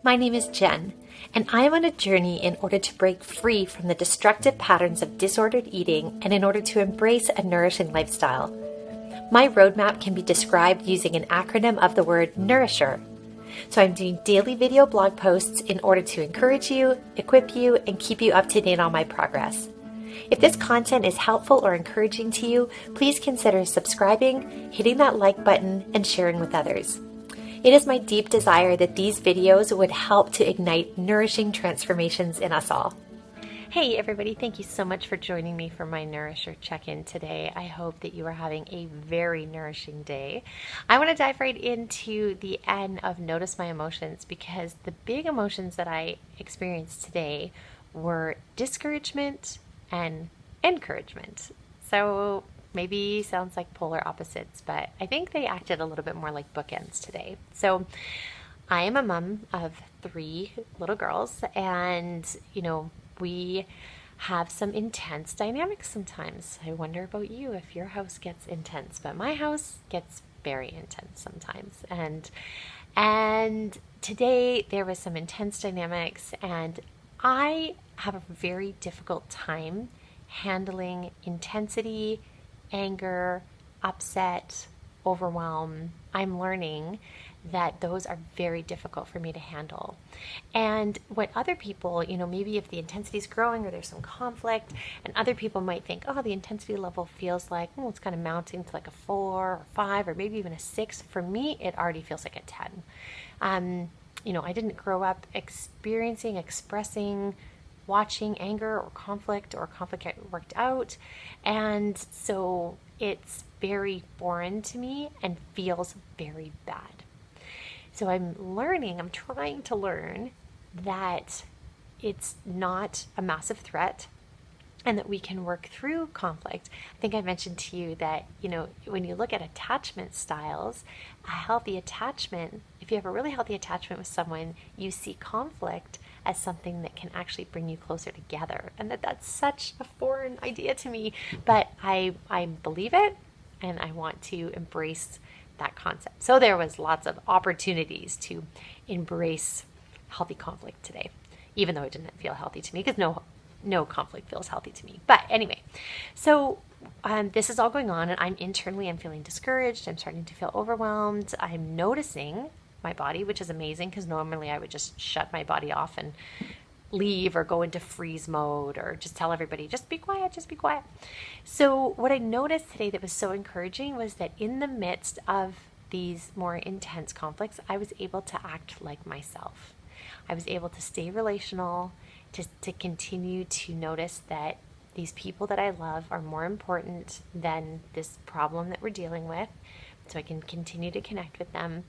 My name is Jen, and I am on a journey in order to break free from the destructive patterns of disordered eating and in order to embrace a nourishing lifestyle. My roadmap can be described using an acronym of the word Nourisher. So I'm doing daily video blog posts in order to encourage you, equip you, and keep you up to date on my progress. If this content is helpful or encouraging to you, please consider subscribing, hitting that like button, and sharing with others. It is my deep desire that these videos would help to ignite nourishing transformations in us all. Hey everybody, thank you so much for joining me for my Nourisher Check In today. I hope that you are having a very nourishing day. I want to dive right into the N of notice my emotions, because the big emotions that I experienced today were discouragement and encouragement. So maybe sounds like polar opposites, but I think they acted a little bit more like bookends today. So I am a mom of 3 little girls, and we have some intense dynamics sometimes. I wonder about you if your house gets intense, but my house gets very intense sometimes. And today there was some intense dynamics, and I have a very difficult time handling intensity, anger, upset, overwhelm. I'm learning that those are very difficult for me to handle. And what other people, maybe if the intensity is growing or there's some conflict, and other people might think, oh, the intensity level feels like, it's kind of mounting to like a 4 or 5 or maybe even a 6. For me, it already feels like a 10. I didn't grow up expressing, watching anger or conflict get worked out. And so it's very foreign to me and feels very bad. So I'm trying to learn that it's not a massive threat and that we can work through conflict. I think I mentioned to you that, when you look at attachment styles, a healthy attachment, if you have a really healthy attachment with someone, you see conflict as something that can actually bring you closer together. And that's such a foreign idea to me, but I believe it, and I want to embrace that concept. So there was lots of opportunities to embrace healthy conflict today, even though it didn't feel healthy to me, because no conflict feels healthy to me. But anyway, so this is all going on, and I'm feeling discouraged. I'm starting to feel overwhelmed. I'm noticing my body, which is amazing, because normally I would just shut my body off and leave or go into freeze mode or just tell everybody, just be quiet. So what I noticed today that was so encouraging was that in the midst of these more intense conflicts, I was able to act like myself. I was able to stay relational, to continue to notice that these people that I love are more important than this problem that we're dealing with, so I can continue to connect with them.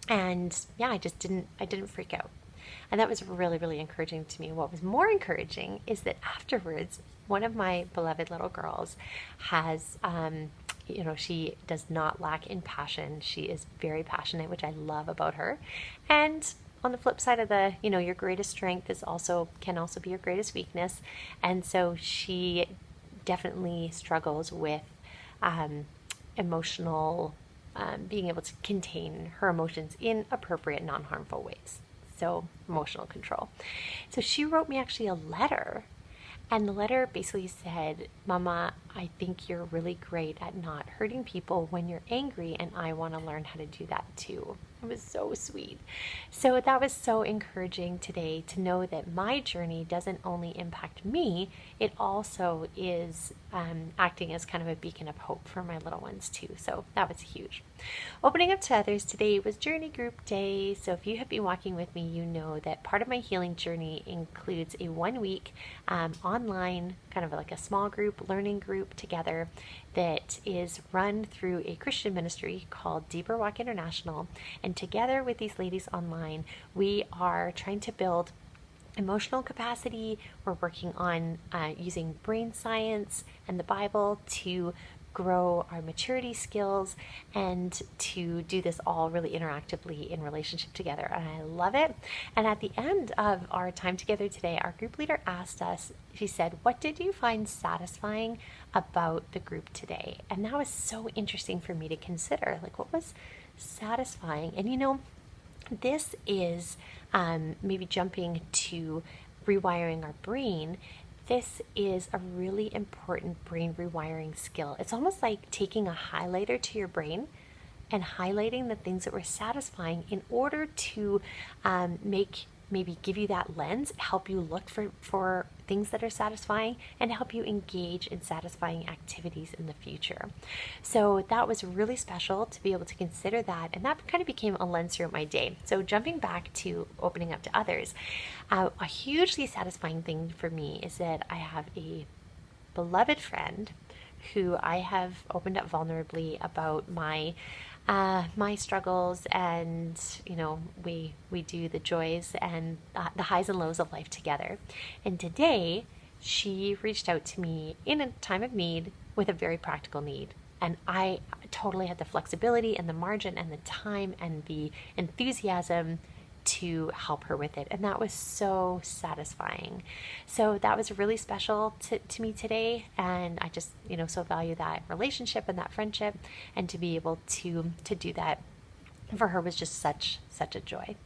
And yeah, I didn't freak out. And that was really, really encouraging to me. What was more encouraging is that afterwards, one of my beloved little girls has, she does not lack in passion. She is very passionate, which I love about her. And on the flip side of your greatest strength can also be your greatest weakness. And so she definitely struggles with emotional being able to contain her emotions in appropriate, non-harmful ways. So emotional control. So she wrote me actually a letter, and the letter basically said, Mama, I think you're really great at not hurting people when you're angry, and I want to learn how to do that too. It was so sweet. So that was so encouraging today to know that my journey doesn't only impact me, it also is acting as kind of a beacon of hope for my little ones too. So that was huge. Opening up to others, today was journey group day. So if you have been walking with me, you know that part of my healing journey includes a 1-week online, kind of like a small group, learning group together that is run through a Christian ministry called Deeper Walk International. And together with these ladies online, we are trying to build emotional capacity. We're working on using brain science and the Bible to grow our maturity skills and to do this all really interactively in relationship together. And I love it. And at the end of our time together today, our group leader asked us, she said, what did you find satisfying about the group today? And that was so interesting for me to consider. Like, what was satisfying? And you know, this is maybe jumping to rewiring our brain, this is a really important brain rewiring skill. It's almost like taking a highlighter to your brain and highlighting the things that were satisfying in order to maybe give you that lens, help you look for things that are satisfying, and help you engage in satisfying activities in the future. So that was really special to be able to consider that, and that kind of became a lens throughout my day. So jumping back to opening up to others, a hugely satisfying thing for me is that I have a beloved friend who I have opened up vulnerably about my struggles, and we do the joys and the highs and lows of life together. And today she reached out to me in a time of need with a very practical need, and I totally had the flexibility and the margin and the time and the enthusiasm to help her with it, and that was so satisfying. So that was really special to me today, and I just so value that relationship and that friendship, and to be able to do that for her was just such a joy.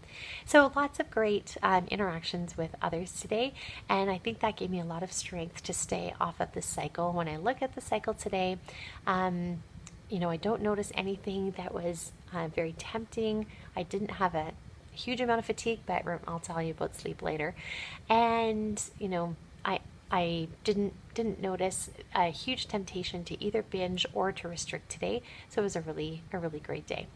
So lots of great interactions with others today, and I think that gave me a lot of strength to stay off of this cycle. When I look at the cycle today, I don't notice anything that was very tempting. I didn't have a huge amount of fatigue, but I'll tell you about sleep later. And I didn't notice a huge temptation to either binge or to restrict today. So it was a really great day.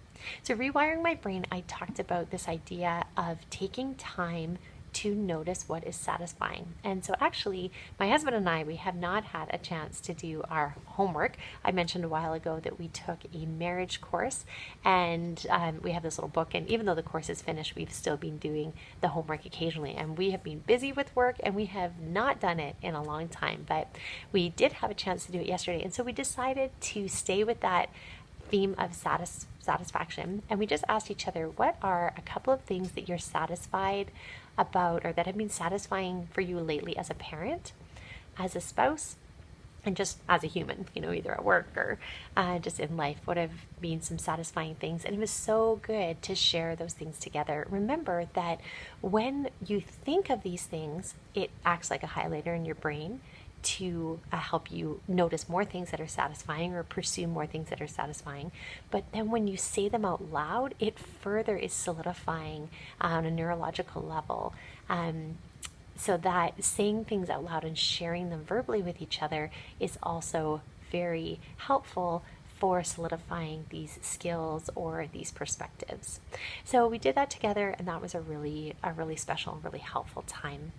So rewiring my brain, I talked about this idea of taking time to notice what is satisfying. And so actually, my husband and I, we have not had a chance to do our homework. I mentioned a while ago that we took a marriage course, and we have this little book, and even though the course is finished, we've still been doing the homework occasionally, and we have been busy with work, and we have not done it in a long time, but we did have a chance to do it yesterday, and so we decided to stay with that theme of satisfaction, and we just asked each other, what are a couple of things that you're satisfied about, or that have been satisfying for you lately as a parent, as a spouse, and just as a human, either at work or just in life? What have been some satisfying things? And it was so good to share those things together. Remember that when you think of these things, it acts like a highlighter in your brain to help you notice more things that are satisfying or pursue more things that are satisfying. But then when you say them out loud, it further is solidifying on a neurological level. So that saying things out loud and sharing them verbally with each other is also very helpful for solidifying these skills or these perspectives. So we did that together, and that was a really special, really helpful time.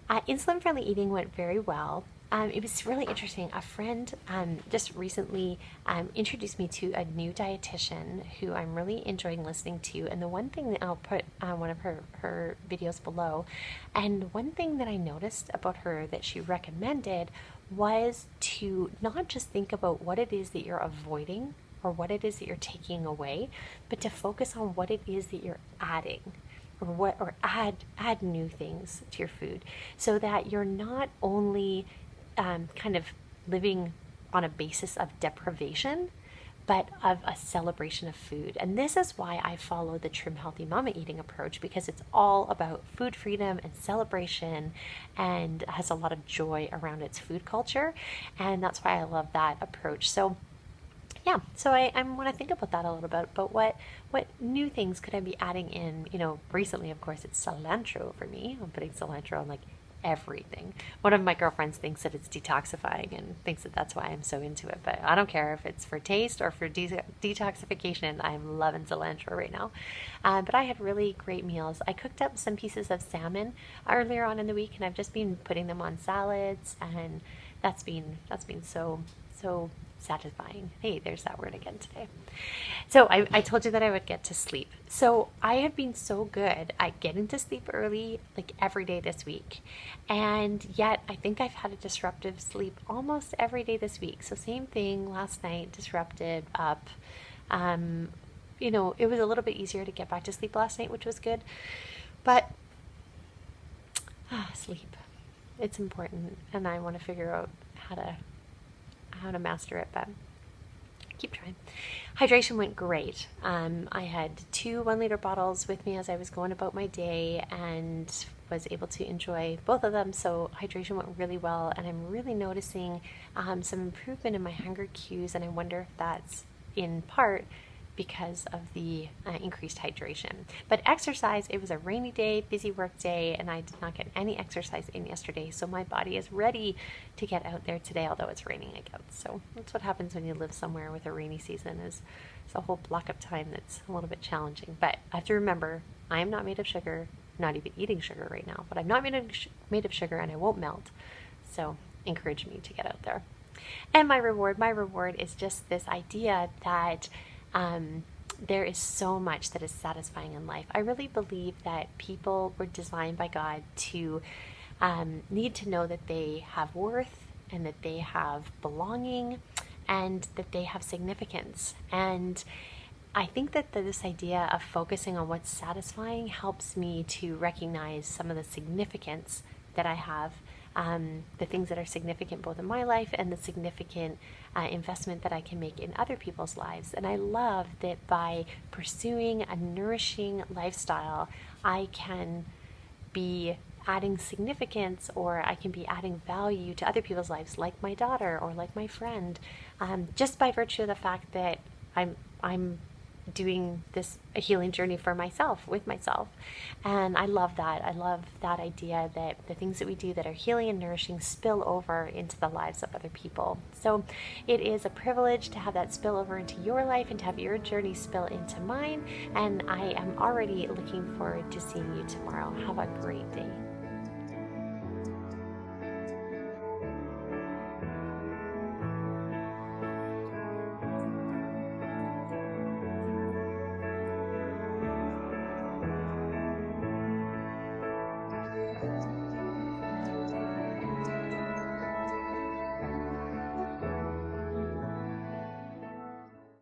Insulin-friendly eating went very well. It was really interesting. A friend just recently introduced me to a new dietitian who I'm really enjoying listening to. And the one thing that I'll put on one of her videos below, and one thing that I noticed about her that she recommended was to not just think about what it is that you're avoiding or what it is that you're taking away, but to focus on what it is that you're adding. Or add new things to your food, so that you're not only kind of living on a basis of deprivation, but of a celebration of food. And this is why I follow the Trim Healthy Mama eating approach, because it's all about food freedom and celebration, and has a lot of joy around its food culture, and that's why I love that approach. So yeah, so I want to think about that a little bit, but what new things could I be adding in? Recently, of course, it's cilantro for me. I'm putting cilantro on like everything. One of my girlfriends thinks that it's detoxifying and thinks that that's why I'm so into it, but I don't care if it's for taste or for detoxification. I'm loving cilantro right now. But I had really great meals. I cooked up some pieces of salmon earlier on in the week, and I've just been putting them on salads, and that's been so satisfying. Hey, there's that word again today. So I told you that I would get to sleep. So I have been so good at getting to sleep early, like every day this week. And yet I think I've had a disruptive sleep almost every day this week. So same thing last night, disrupted up. It was a little bit easier to get back to sleep last night, which was good. But sleep, it's important, and I want to figure out how to master it. But Keep trying. Hydration went great. I had 2 1 liter bottles with me as I was going about my day and was able to enjoy both of them. So hydration went really well, and I'm really noticing some improvement in my hunger cues, and I wonder if that's in part because of the increased hydration. But exercise, it was a rainy day, busy work day, and I did not get any exercise in yesterday. So my body is ready to get out there today, although it's raining again. So that's what happens when you live somewhere with a rainy season, is it's a whole block of time that's a little bit challenging. But I have to remember, I am not made of sugar, not even eating sugar right now, but I'm not made of sugar, and I won't melt. So encourage me to get out there. And my reward is just this idea that there is so much that is satisfying in life. I really believe that people were designed by God to need to know that they have worth and that they have belonging and that they have significance. And I think that this idea of focusing on what's satisfying helps me to recognize some of the significance that I have, the things that are significant both in my life and the significant investment that I can make in other people's lives. And I love that by pursuing a nourishing lifestyle, I can be adding significance, or I can be adding value to other people's lives, like my daughter or like my friend, just by virtue of the fact that I'm doing this a healing journey for myself, with myself. And I love that. I love that idea that the things that we do that are healing and nourishing spill over into the lives of other people. So it is a privilege to have that spill over into your life and to have your journey spill into mine. And I am already looking forward to seeing you tomorrow. Have a great day.